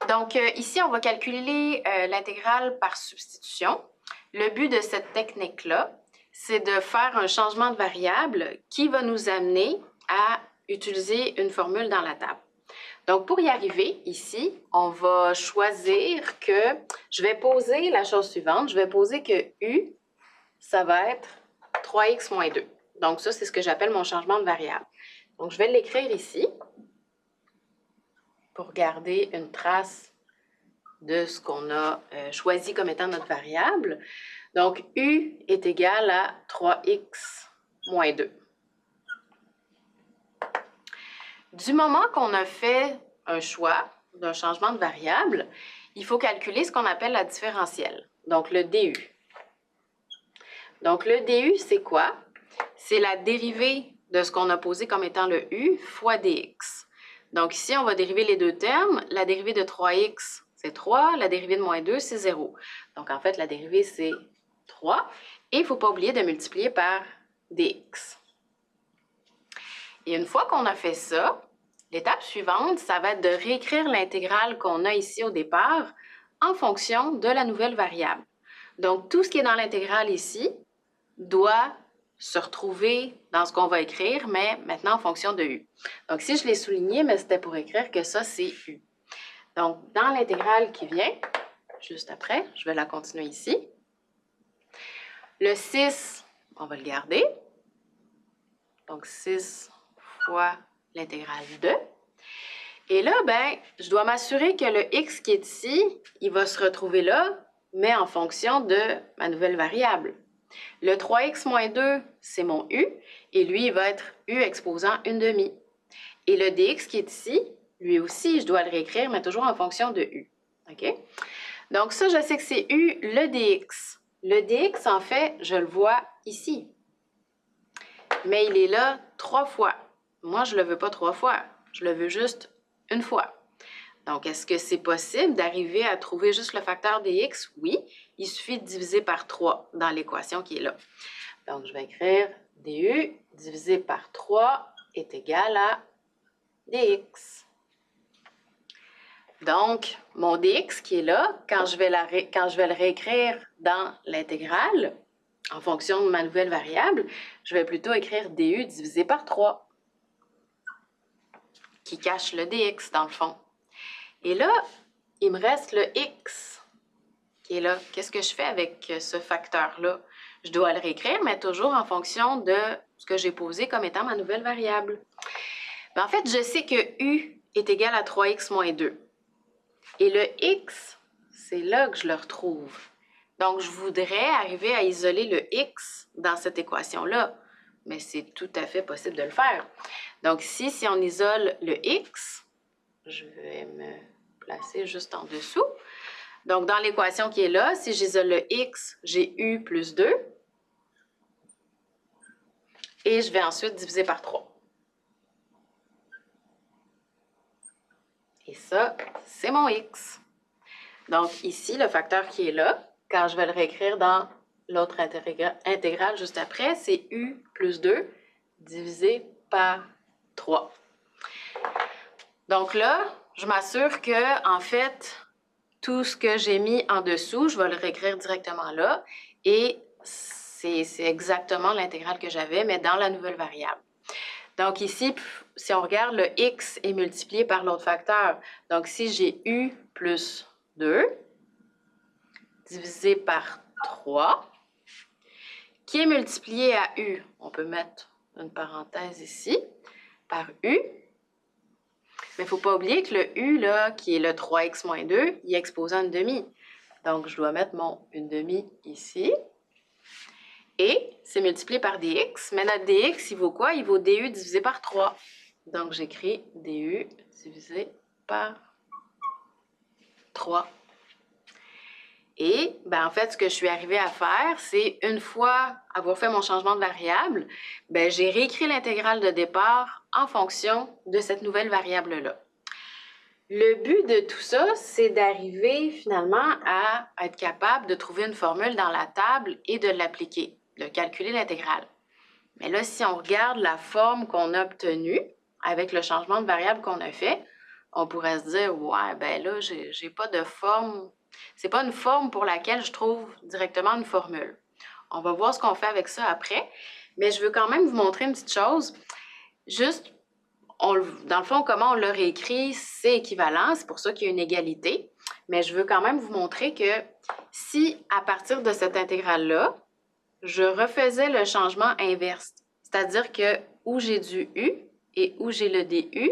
Donc, ici, on va calculer l'intégrale par substitution. Le but de cette technique-là, c'est de faire un changement de variable qui va nous amener à utiliser une formule dans la table. Donc, pour y arriver, ici, on va choisir que je vais poser la chose suivante. Je vais poser que U, ça va être 3x moins 2. Donc, ça, c'est ce que j'appelle mon changement de variable. Donc, je vais l'écrire ici pour garder une trace de ce qu'on a choisi comme étant notre variable. Donc, U est égal à 3x moins 2. Du moment qu'on a fait un choix d'un changement de variable, il faut calculer ce qu'on appelle la différentielle, donc le DU. Donc, le DU, c'est quoi? C'est la dérivée de ce qu'on a posé comme étant le U fois dx. Donc, ici, on va dériver les deux termes. La dérivée de 3x, c'est 3. La dérivée de moins 2, c'est 0. Donc, en fait, la dérivée, c'est 3. Et il ne faut pas oublier de multiplier par dx. Et une fois qu'on a fait ça, l'étape suivante, ça va être de réécrire l'intégrale qu'on a ici au départ en fonction de la nouvelle variable. Donc, tout ce qui est dans l'intégrale ici doit se retrouver dans ce qu'on va écrire, mais maintenant en fonction de U. Donc, si je l'ai souligné, mais c'était pour écrire que ça, c'est U. Donc, dans l'intégrale qui vient, juste après, je vais la continuer ici. Le 6, on va le garder. Donc, 6 fois l'intégrale de. Et là, ben, je dois m'assurer que le x qui est ici, il va se retrouver là, mais en fonction de ma nouvelle variable. Le 3x moins 2, c'est mon u, et lui, il va être u exposant une demi. Et le dx qui est ici, lui aussi, je dois le réécrire, mais toujours en fonction de u. OK? Donc ça, je sais que c'est u, le dx. Le dx, en fait, je le vois ici. Mais il est là 3 fois. Moi, je ne le veux pas 3 fois. Je le veux juste une fois. Donc, est-ce que c'est possible d'arriver à trouver juste le facteur dx? Oui. Il suffit de diviser par 3 dans l'équation qui est là. Donc, je vais écrire du divisé par 3 est égal à dx. Donc, mon dx qui est là, quand je vais le réécrire dans l'intégrale, en fonction de ma nouvelle variable, je vais plutôt écrire du divisé par 3, qui cache le dx dans le fond. Et là, il me reste le x qui est là. Qu'est-ce que je fais avec ce facteur-là? Je dois le réécrire, mais toujours en fonction de ce que j'ai posé comme étant ma nouvelle variable. Mais en fait, je sais que u est égal à 3x moins 2. Et le x, c'est là que je le retrouve. Donc, je voudrais arriver à isoler le x dans cette équation-là. Mais c'est tout à fait possible de le faire. Donc ici, si on isole le x, je vais me placer juste en dessous. Donc, dans l'équation qui est là, si j'isole le x, j'ai u plus 2. Et je vais ensuite diviser par 3. Et ça, c'est mon x. Donc, ici, le facteur qui est là, quand je vais le réécrire dans l'autre intégrale juste après, c'est u plus 2 divisé par 3. Donc là, je m'assure que, en fait, tout ce que j'ai mis en dessous, je vais le réécrire directement là. Et c'est exactement l'intégrale que j'avais, mais dans la nouvelle variable. Donc ici, si on regarde, le x est multiplié par l'autre facteur. Donc si j'ai u plus 2 divisé par 3, qui est multiplié à u, on peut mettre une parenthèse ici, par u. Mais il ne faut pas oublier que le u, là, qui est le 3x moins 2, il est exposant une demi. Donc, je dois mettre mon une demi ici. Et c'est multiplié par dx. Mais notre dx, il vaut quoi? Il vaut du divisé par 3. Donc, j'écris du divisé par 3. Et, ben, en fait, ce que je suis arrivée à faire, c'est une fois avoir fait mon changement de variable, ben, j'ai réécrit l'intégrale de départ en fonction de cette nouvelle variable-là. Le but de tout ça, c'est d'arriver finalement à être capable de trouver une formule dans la table et de l'appliquer, de calculer l'intégrale. Mais là, si on regarde la forme qu'on a obtenue avec le changement de variable qu'on a fait, on pourrait se dire, ouais, ben là, j'ai pas de forme. C'est pas une forme pour laquelle je trouve directement une formule. On va voir ce qu'on fait avec ça après, mais je veux quand même vous montrer une petite chose. Juste, dans le fond, comment on l'a réécrit, c'est équivalent, c'est pour ça qu'il y a une égalité. Mais je veux quand même vous montrer que si, à partir de cette intégrale-là, je refaisais le changement inverse, c'est-à-dire que où j'ai du U et où j'ai le DU,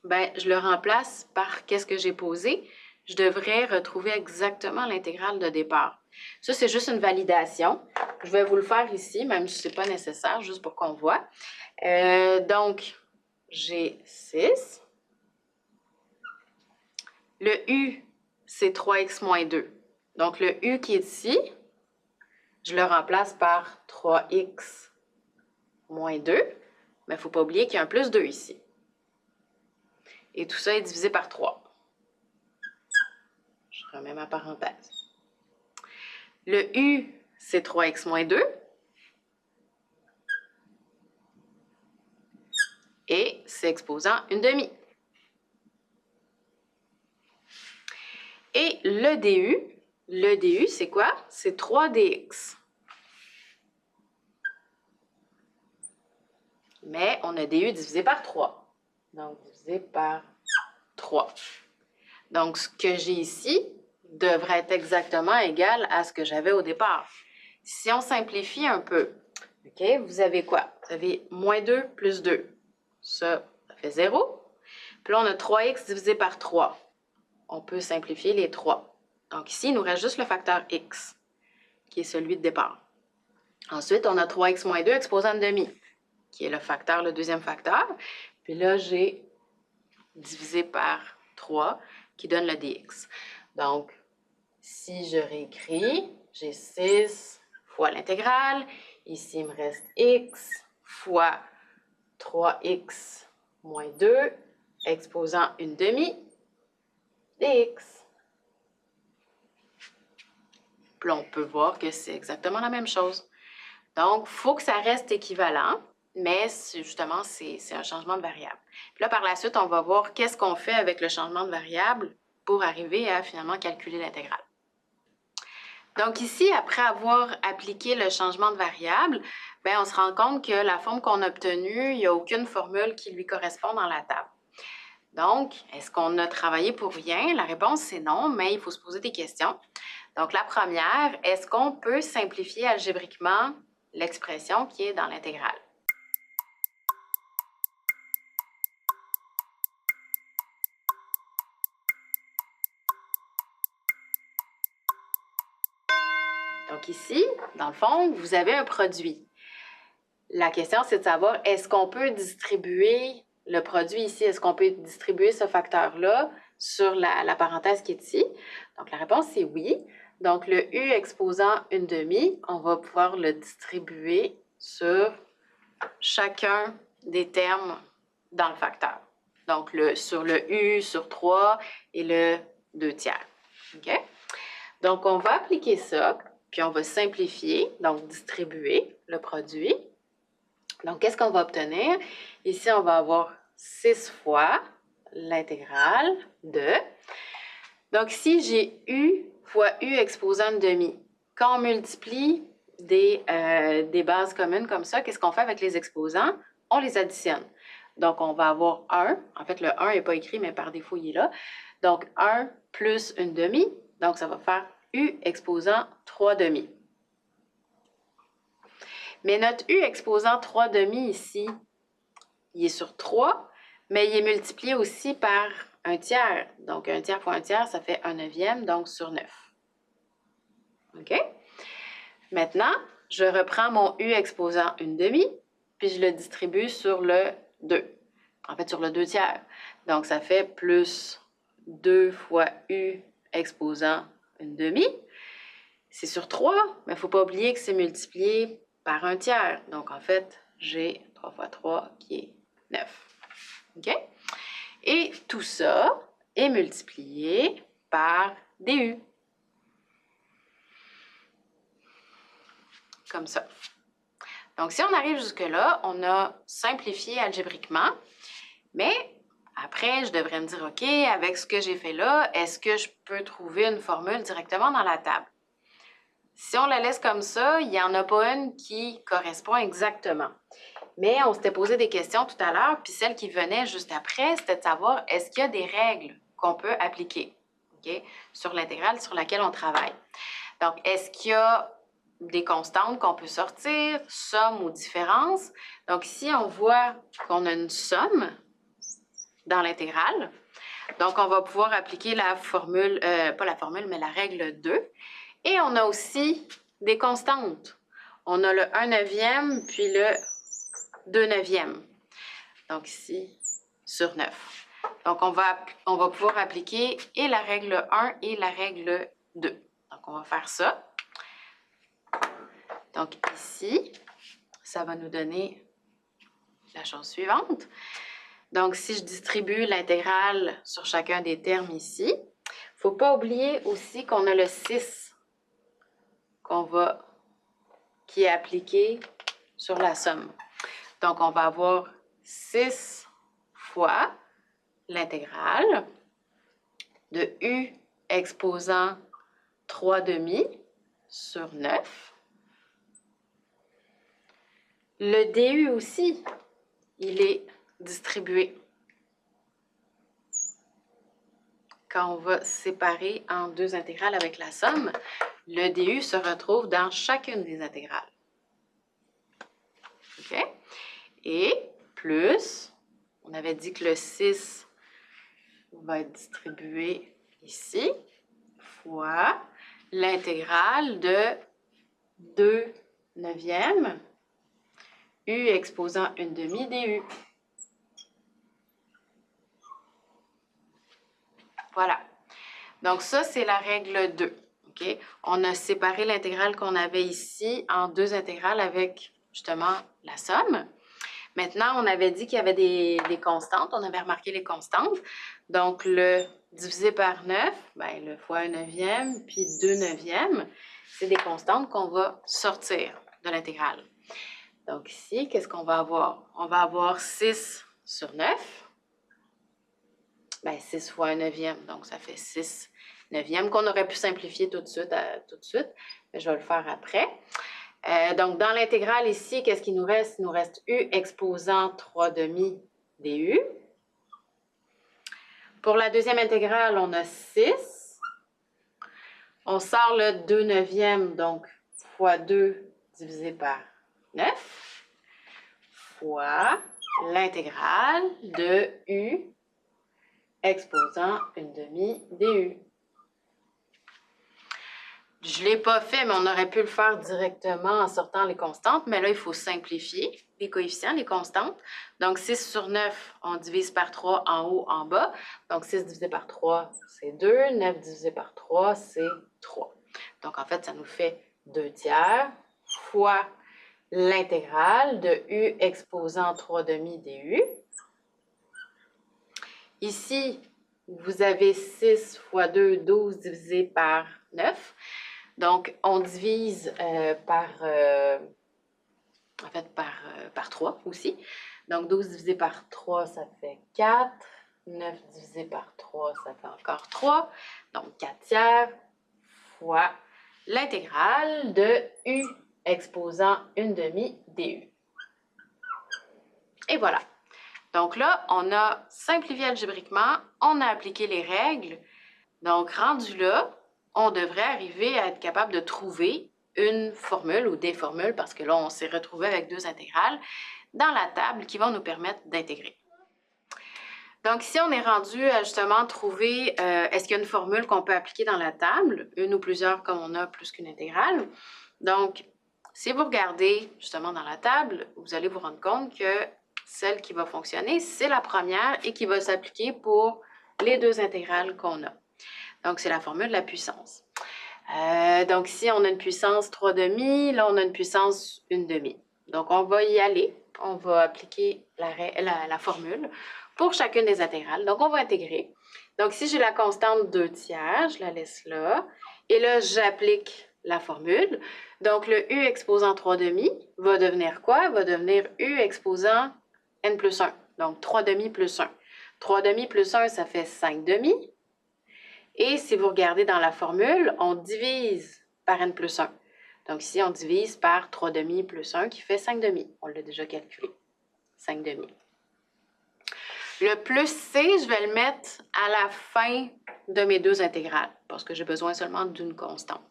ben, je le remplace par qu'est-ce que j'ai posé, je devrais retrouver exactement l'intégrale de départ. Ça, c'est juste une validation. Je vais vous le faire ici, même si ce n'est pas nécessaire, juste pour qu'on voit. Donc, j'ai 6. Le U, c'est 3x moins 2. Donc, le U qui est ici, je le remplace par 3x moins 2. Mais il ne faut pas oublier qu'il y a un plus 2 ici. Et tout ça est divisé par 3. Je remets ma parenthèse. Le U, c'est 3x moins 2. Et c'est exposant une demi. Et le DU, c'est quoi? C'est 3dx. Mais on a DU divisé par 3. Donc, divisé par 3. Donc, ce que j'ai ici devrait être exactement égal à ce que j'avais au départ. Si on simplifie un peu, OK, vous avez quoi? Vous avez moins 2 plus 2. Ça fait 0. Puis là, on a 3x divisé par 3. On peut simplifier les 3. Donc ici, il nous reste juste le facteur x, qui est celui de départ. Ensuite, on a 3x moins 2 exposant une demi, qui est le deuxième facteur. Puis là, j'ai divisé par 3, qui donne le dx. Donc, si je réécris, j'ai 6 fois l'intégrale. Ici, il me reste x fois 3x moins 2 exposant une demi dx. Puis là, on peut voir que c'est exactement la même chose. Donc, il faut que ça reste équivalent, mais justement, c'est un changement de variable. Puis là, par la suite, on va voir qu'est-ce qu'on fait avec le changement de variable pour arriver à finalement calculer l'intégrale. Donc ici, après avoir appliqué le changement de variable, bien, on se rend compte que la forme qu'on a obtenue, il n'y a aucune formule qui lui correspond dans la table. Donc, est-ce qu'on a travaillé pour rien? La réponse, c'est non, mais il faut se poser des questions. Donc, la première, est-ce qu'on peut simplifier algébriquement l'expression qui est dans l'intégrale? Donc ici, dans le fond, vous avez un produit. La question, c'est de savoir, est-ce qu'on peut distribuer le produit ici? Est-ce qu'on peut distribuer ce facteur-là sur la parenthèse qui est ici? Donc, la réponse, c'est oui. Donc, le U exposant une demi, on va pouvoir le distribuer sur chacun des termes dans le facteur. Donc, sur le U, sur 3 et le 2 tiers. OK? Donc, on va appliquer ça, puis on va simplifier, donc distribuer le produit. Donc, qu'est-ce qu'on va obtenir? Ici, on va avoir 6 fois l'intégrale de... Donc, ici, j'ai U fois U exposant une demi. Quand on multiplie des bases communes comme ça, qu'est-ce qu'on fait avec les exposants? On les additionne. Donc, on va avoir 1. En fait, le 1 n'est pas écrit, mais par défaut, il est là. Donc, 1 plus une demi. Donc, ça va faire U exposant 3 demi. Mais notre U exposant 3 demi ici, il est sur 3, mais il est multiplié aussi par un tiers. Donc, un tiers fois un tiers, ça fait 1/9, donc sur 9. OK? Maintenant, je reprends mon U exposant une demi, puis je le distribue sur le 2. En fait, sur le 2 tiers. Donc, ça fait plus 2 fois U exposant une demi. C'est sur 3, mais il ne faut pas oublier que c'est multiplié par un tiers. Donc, en fait, j'ai 3 fois 3 qui est 9. OK? Et tout ça est multiplié par DU. Comme ça. Donc, si on arrive jusque-là, on a simplifié algébriquement, mais Après, je devrais me dire, OK, avec ce que j'ai fait là, est-ce que je peux trouver une formule directement dans la table? Si on la laisse comme ça, il n'y en a pas une qui correspond exactement. Mais on s'était posé des questions tout à l'heure, puis celle qui venait juste après, c'était de savoir est-ce qu'il y a des règles qu'on peut appliquer, OK, sur l'intégrale sur laquelle on travaille. Donc, est-ce qu'il y a des constantes qu'on peut sortir, somme ou différence? Donc, ici, on voit qu'on a une somme dans l'intégrale. Donc, on va pouvoir appliquer la formule, pas la formule, mais la règle 2. Et on a aussi des constantes. On a le 1/9 puis le 2/9. Donc ici, sur 9. Donc on va pouvoir appliquer et la règle 1 et la règle 2. Donc on va faire ça. Donc ici, ça va nous donner la chose suivante. Donc si je distribue l'intégrale sur chacun des termes ici, il ne faut pas oublier aussi qu'on a le 6 qui est appliqué sur la somme. Donc, on va avoir 6 fois l'intégrale de u exposant 3/2 sur 9. Le du aussi, il est distribué. Quand on va séparer en deux intégrales avec la somme, le du se retrouve dans chacune des intégrales. OK? Et plus, on avait dit que le 6 va être distribué ici, fois l'intégrale de 2/9 u exposant 1/2 du. Voilà. Donc ça, c'est la règle 2. OK? On a séparé l'intégrale qu'on avait ici en deux intégrales avec justement la somme. Maintenant, on avait dit qu'il y avait des constantes. On avait remarqué les constantes. Donc, le divisé par 9, bien, le fois 1/9, puis 2/9, c'est des constantes qu'on va sortir de l'intégrale. Donc ici, qu'est-ce qu'on va avoir? On va avoir 6 sur 9. Bien, 6 fois 1/9, donc ça fait 6/9 qu'on aurait pu simplifier tout de suite, mais je vais le faire après. Donc, dans l'intégrale ici, qu'est-ce qu'il nous reste? Il nous reste u exposant 3/2 du. Pour la deuxième intégrale, on a 6. On sort le 2/9, donc fois 2 divisé par 9, fois l'intégrale de u exposant 1/2 du. Je ne l'ai pas fait, mais on aurait pu le faire directement en sortant les constantes. Mais là, il faut simplifier les coefficients, les constantes. Donc, 6 sur 9, on divise par 3 en haut, en bas. Donc, 6 divisé par 3, c'est 2. 9 divisé par 3, c'est 3. Donc, en fait, ça nous fait 2/3 fois l'intégrale de u exposant 3/2 du. Ici, vous avez 6 fois 2, 12 divisé par 9. Donc, on divise par 3 aussi. Donc, 12 divisé par 3, ça fait 4. 9 divisé par 3, ça fait encore 3. Donc, 4/3 fois l'intégrale de u exposant 1/2 du. Et voilà. Donc là, on a simplifié algébriquement, on a appliqué les règles. Donc, rendu là, on devrait arriver à être capable de trouver une formule ou des formules, parce que là, on s'est retrouvé avec deux intégrales, dans la table qui vont nous permettre d'intégrer. Donc ici, on est rendu à justement trouver, est-ce qu'il y a une formule qu'on peut appliquer dans la table, une ou plusieurs comme on a plus qu'une intégrale. Donc, si vous regardez justement dans la table, vous allez vous rendre compte que celle qui va fonctionner, c'est la première et qui va s'appliquer pour les deux intégrales qu'on a. Donc, c'est la formule de la puissance. Donc, ici, on a une puissance 3/2, là, on a une puissance 1/2. Donc, on va y aller. On va appliquer la formule pour chacune des intégrales. Donc, on va intégrer. Donc, si j'ai la constante 2/3, je la laisse là. Et là, j'applique la formule. Donc, le u exposant 3/2 va devenir quoi? Va devenir u exposant n plus 1. Donc, 3/2 plus 1. 3 demi plus 1, ça fait 5 demi. Et si vous regardez dans la formule, on divise par n plus 1. Donc ici, on divise par 3 demi plus 1 qui fait 5 demi. On l'a déjà calculé. 5 demi. Le plus C, je vais le mettre à la fin de mes deux intégrales parce que j'ai besoin seulement d'une constante.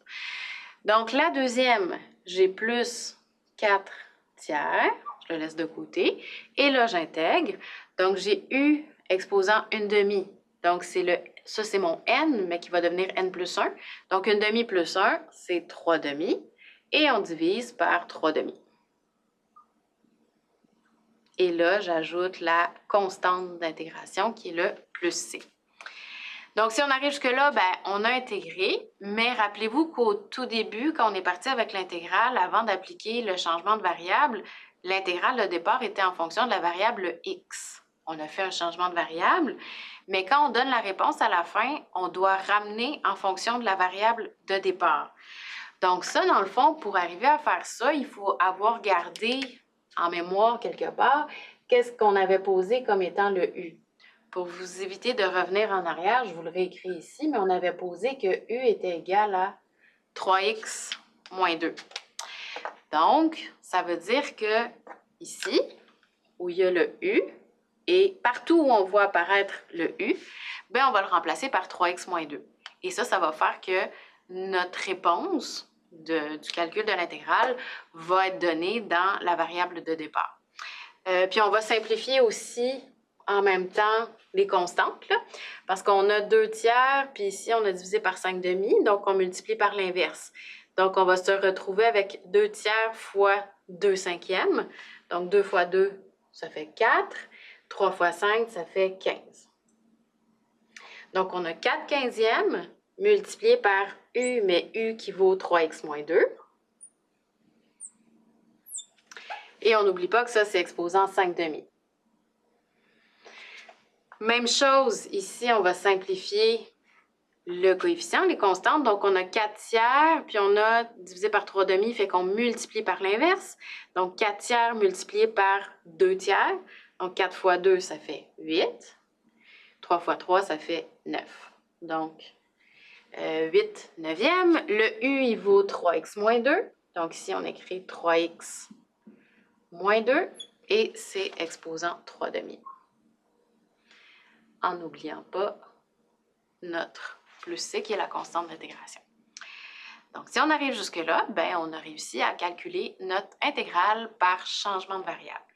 Donc la deuxième, j'ai plus 4 tiers. Je le laisse de côté. Et là, j'intègre. Donc j'ai U exposant une demi. Donc ça, c'est mon n, mais qui va devenir n plus 1. Donc une demi plus 1, c'est 3 demi. Et on divise par 3 demi. Et là, j'ajoute la constante d'intégration qui est le plus C. Donc, si on arrive jusque-là, on a intégré, mais rappelez-vous qu'au tout début, quand on est parti avec l'intégrale, avant d'appliquer le changement de variable, l'intégrale de départ était en fonction de la variable x. On a fait un changement de variable, mais quand on donne la réponse à la fin, on doit ramener en fonction de la variable de départ. Donc ça, dans le fond, pour arriver à faire ça, il faut avoir gardé en mémoire quelque part qu'est-ce qu'on avait posé comme étant le U. Pour vous éviter de revenir en arrière, je vous le réécris ici, mais on avait posé que U était égal à 3x moins 2. Donc, ça veut dire que ici, où il y a le U, et partout où on voit apparaître le U, on va le remplacer par 3x moins 2. Et ça va faire que notre réponse du calcul de l'intégrale va être donnée dans la variable de départ. Puis on va simplifier aussi en même temps les constantes, là, parce qu'on a 2 tiers, puis ici on a divisé par 5 demi, donc on multiplie par l'inverse. Donc on va se retrouver avec 2 tiers fois 2 cinquièmes. Donc 2 fois 2, ça fait 4. 3 fois 5, ça fait 15. Donc on a 4 quinzièmes multiplié par U, mais U qui vaut 3x moins 2. Et on n'oublie pas que ça, c'est exposant 5 demi. Même chose, ici, on va simplifier le coefficient, les constantes. Donc, on a 4 tiers, puis on a divisé par 3 demi, fait qu'on multiplie par l'inverse. Donc, 4 tiers multiplié par 2 tiers. Donc, 4 fois 2, ça fait 8. 3 fois 3, ça fait 9. Donc, 8 neuvièmes. Le U, il vaut 3x moins 2. Donc, ici, on écrit 3x moins 2. Et c'est exposant 3 demi. En n'oubliant pas notre plus C qui est la constante d'intégration. Donc, si on arrive jusque-là, on a réussi à calculer notre intégrale par changement de variable.